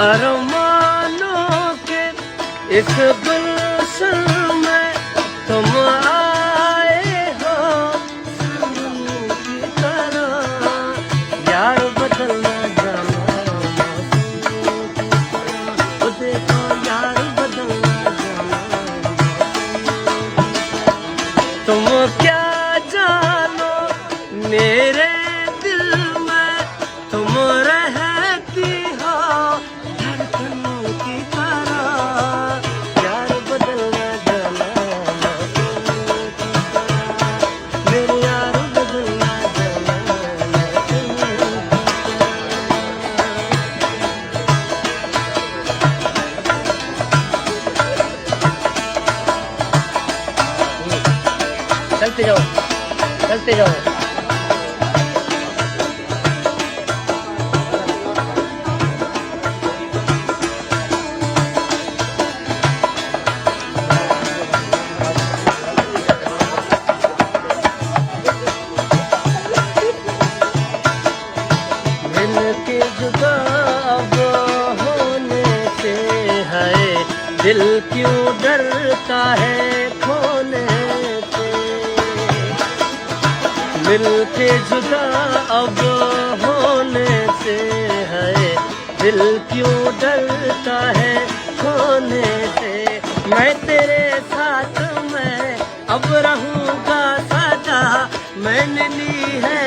अरमानों के इस गुलशन में तुम आए हो सावन की तरह। यार बदलना जाना मौसम की तरह। ओ देखो यार बदलना जाना तुम क्या जानो मेरे दिल में तुम रहती हो धड़कनों की तरह। यार बदलना जाना मौसम की तरह। मेरे यार बदलना जाना मौसम की तरह। चलते जाओ चलते जाओ। दिल के जुदा अब होने से है दिल क्यों डरता है खोने से। दिल के जुदा अब होने से है दिल क्यों डरता है खोने से। मैं तेरे साथ मैं अब रहूँगा सदा मैंने ली है